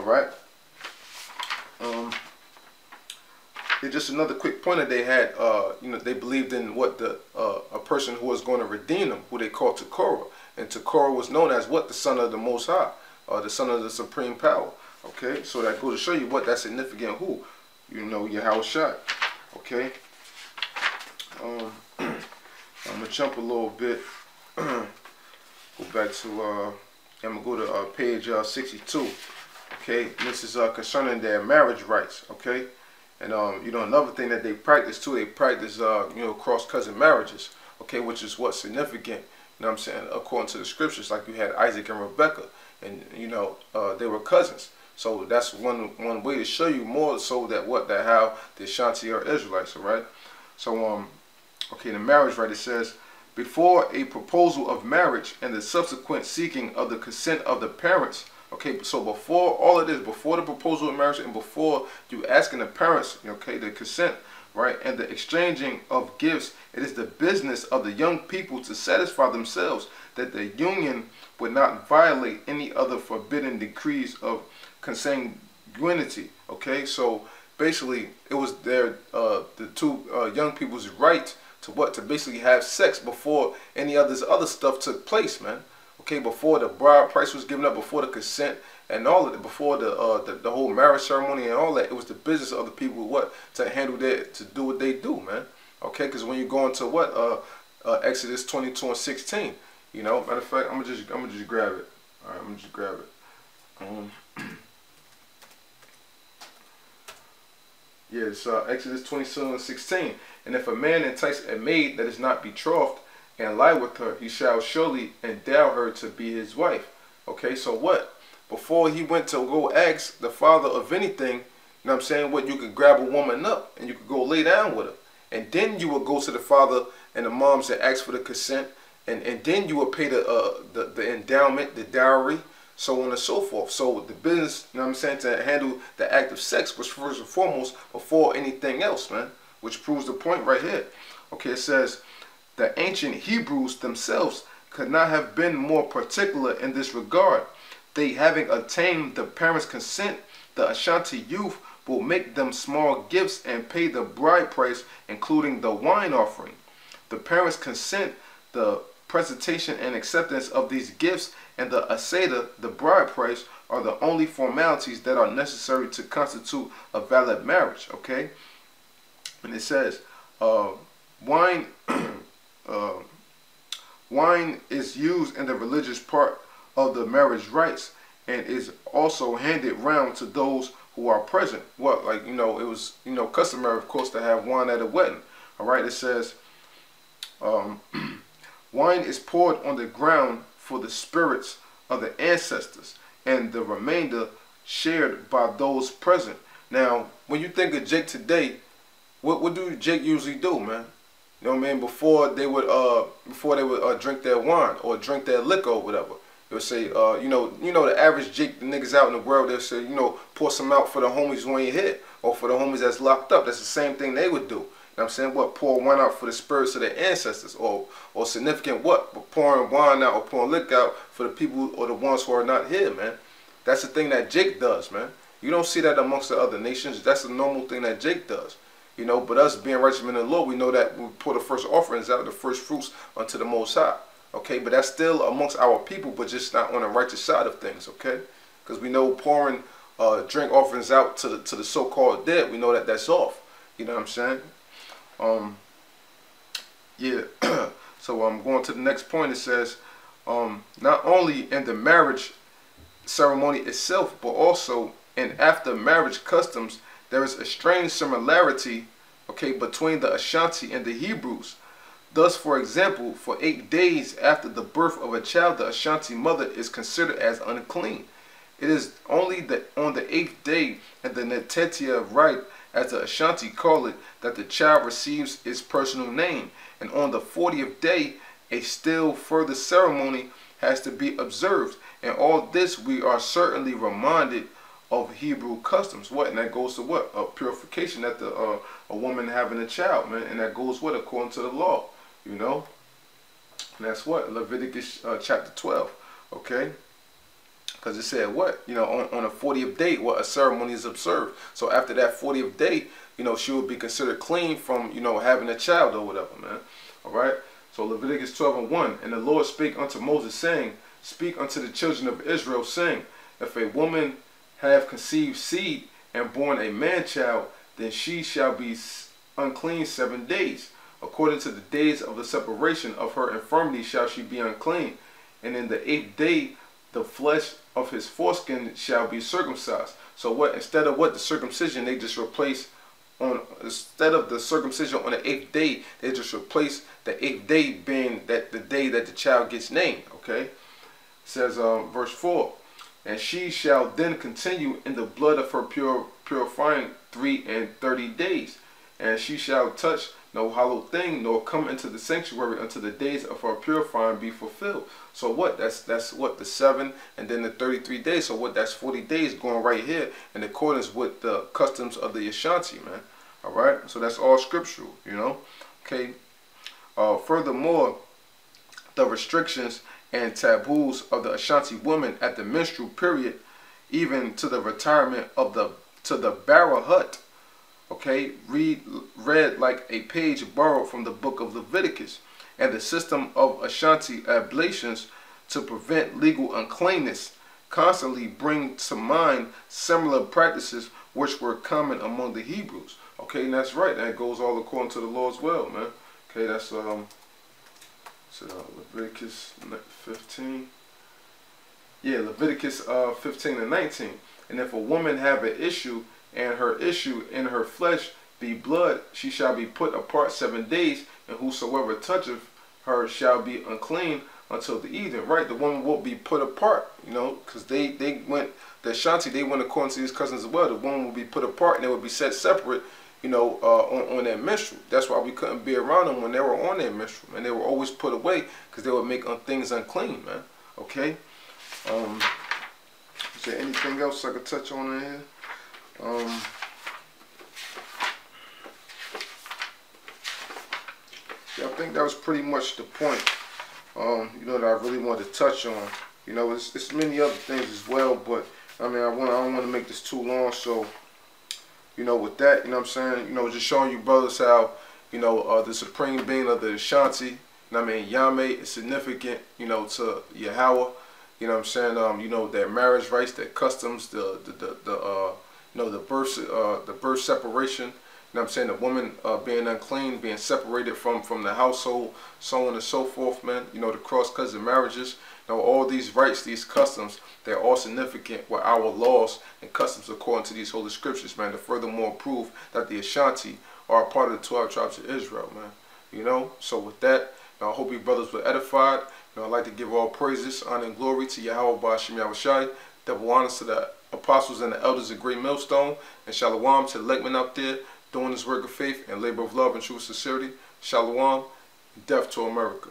All right. Just another quick pointer they had. You know, they believed in what a person who was going to redeem them, who they called Tekorah, and Tekorah was known as what? The son of the Most High, the son of the supreme power. Okay, so that goes to show you what that's significant. Who, you know, Yahushua. Okay. I'm gonna jump a little bit. Go back to I'm gonna go to page 62. Okay, and this is concerning their marriage rights. Okay, and you know, another thing that they practice too, they practice you know, cross cousin marriages. Okay, which is what's significant. You know what I'm saying? According to the scriptures, like you had Isaac and Rebecca, and you know, they were cousins. So that's one way to show you more so that how the Ashanti are Israelites. All right. So okay, the marriage right, it says, before a proposal of marriage and the subsequent seeking of the consent of the parents. Okay, so before all of this, before the proposal of marriage and before you asking the parents, okay, the consent, right, and the exchanging of gifts, it is the business of the young people to satisfy themselves that the union would not violate any other forbidden decrees of consanguinity. Okay, so basically it was the two young people's right to what? To basically have sex before any other stuff took place, man. Okay, before the bride price was given up, before the consent and all of it, before the whole marriage ceremony and all that, it was the business of the people what? To handle that, to do what they do, man. Okay, because when you go into what Exodus 22 and 16, you know, matter of fact, I'm gonna just grab it. All right, I'm gonna just grab it. Yeah, it's Exodus 22 and 16. And if a man entice a maid that is not betrothed and lie with her, he shall surely endow her to be his wife. Okay, so what? Before he went to go ask the father of anything, you know what I'm saying, what, you could grab a woman up and you could go lay down with her. And then you would go to the father and the moms and ask for the consent. And then you would pay the endowment, the dowry, so on and so forth. So the business, you know what I'm saying, to handle the act of sex was first and foremost before anything else, man. Which proves the point right here. Okay, it says, the ancient Hebrews themselves could not have been more particular in this regard. They having obtained the parents' consent, the Ashanti youth will make them small gifts and pay the bride price, including the wine offering. The parents' consent, the presentation and acceptance of these gifts, and the aseda, the bride price, are the only formalities that are necessary to constitute a valid marriage. Okay, and it says, wine is used in the religious part of the marriage rites and is also handed round to those who are present. What, like, you know, it was, you know, customary, of course, to have wine at a wedding. All right, it says, wine is poured on the ground for the spirits of the ancestors, and the remainder shared by those present. Now, when you think of Jake today, what do Jake usually do, man? You know what I mean? Before they would drink their wine or drink their liquor or whatever, they would say, you know the average Jake, the niggas out in the world, they'll say, you know, pour some out for the homies who ain't here, or for the homies that's locked up. That's the same thing they would do. You know what I'm saying? What, pour wine out for the spirits of their ancestors, or significant what? But pouring wine out or pouring liquor out for the people or the ones who are not here, man. That's the thing that Jake does, man. You don't see that amongst the other nations. That's a normal thing that Jake does. You know, but us being righteous men in the Lord, we know that we pour the first offerings out, the first fruits unto the Most High. Okay, but that's still amongst our people, but just not on the righteous side of things. Okay, because we know pouring drink offerings out to the so-called dead, we know that that's off. You know what I'm saying? Yeah. So I'm going to the next point. It says, not only in the marriage ceremony itself, but also in after marriage customs, there is a strange similarity, okay, between the Ashanti and the Hebrews. Thus, for example, for 8 days after the birth of a child, the Ashanti mother is considered as unclean. It is only on the 8th day and the Netetia rite, as the Ashanti call it, that the child receives its personal name. And on the 40th day, a still further ceremony has to be observed. And all this we are certainly reminded of Hebrew customs. What? And that goes to what? A purification at a woman having a child, man. And that goes what? According to the law, you know. And that's what? Leviticus chapter 12. Okay. Because it said what? You know, on a 40th day, what a ceremony is observed. So after that 40th day, you know, she would be considered clean from, you know, having a child or whatever, man. All right. So Leviticus 12:1, and the Lord spake unto Moses, saying, speak unto the children of Israel, saying, if a woman have conceived seed and born a man child, then she shall be unclean 7 days. According to the days of the separation of her infirmity shall she be unclean. And in the 8th day, the flesh of his foreskin shall be circumcised. So what? Instead of what? The circumcision, they just replace on, instead of the circumcision on the 8th day, they just replace the 8th day being that the day that the child gets named. Okay. It says verse 4. And she shall then continue in the blood of her purifying 330 days. And she shall touch no hollow thing, nor come into the sanctuary until the days of her purifying be fulfilled. So what? That's what, the 7 and then the 33 days. So what? That's 40 days going right here in accordance with the customs of the Ashanti, man. All right. So that's all scriptural, you know. Okay. Furthermore, the restrictions and taboos of the Ashanti woman at the menstrual period, even to the retirement of the barrel hut. Okay, read like a page borrowed from the book of Leviticus, and the system of Ashanti ablations to prevent legal uncleanness constantly bring to mind similar practices which were common among the Hebrews. Okay, and that's right. That goes all according to the Lord's will, man. Okay, that's Leviticus 15. Yeah, Leviticus 15 and 19. And if a woman have an issue, and her issue in her flesh be blood, she shall be put apart 7 days, and whosoever toucheth her shall be unclean until the evening. Right? The woman will be put apart, you know, because they went, the Ashanti, they went according to these cousins as well. The woman will be put apart, and they would be set separate, you know, on their menstrual. That's why we couldn't be around them when they were on their menstrual, and they were always put away because they would make things unclean, man. Okay. Is there anything else I could touch on in here? Yeah, I think that was pretty much the point, you know, that I really wanted to touch on. You know, it's many other things as well, but I mean, I don't want to make this too long. So, you know, with that, you know what I'm saying, you know, just showing you brothers how, you know, the supreme being of the Ashanti, you know what I mean, Yahweh is significant, you know, to Yahweh, you know what I'm saying, you know, their marriage rights, their customs, you know, the birth separation, you know what I'm saying, the woman being unclean, being separated from the household, so on and so forth, man. You know, the cross-cousin marriages, you know, all these rights, these customs, they're all significant with our laws and customs according to these holy scriptures, man, to furthermore prove that the Ashanti are a part of the 12 tribes of Israel, man. You know, so with that, you know, I hope you brothers were edified. You know, I'd like to give all praises, honor, and glory to Yahweh Ba'ashem Yahushai, double honors to the apostles and the elders of Great Millstone, and shalom to the Lekman out there doing this work of faith and labor of love and true sincerity. Shalom, death to America.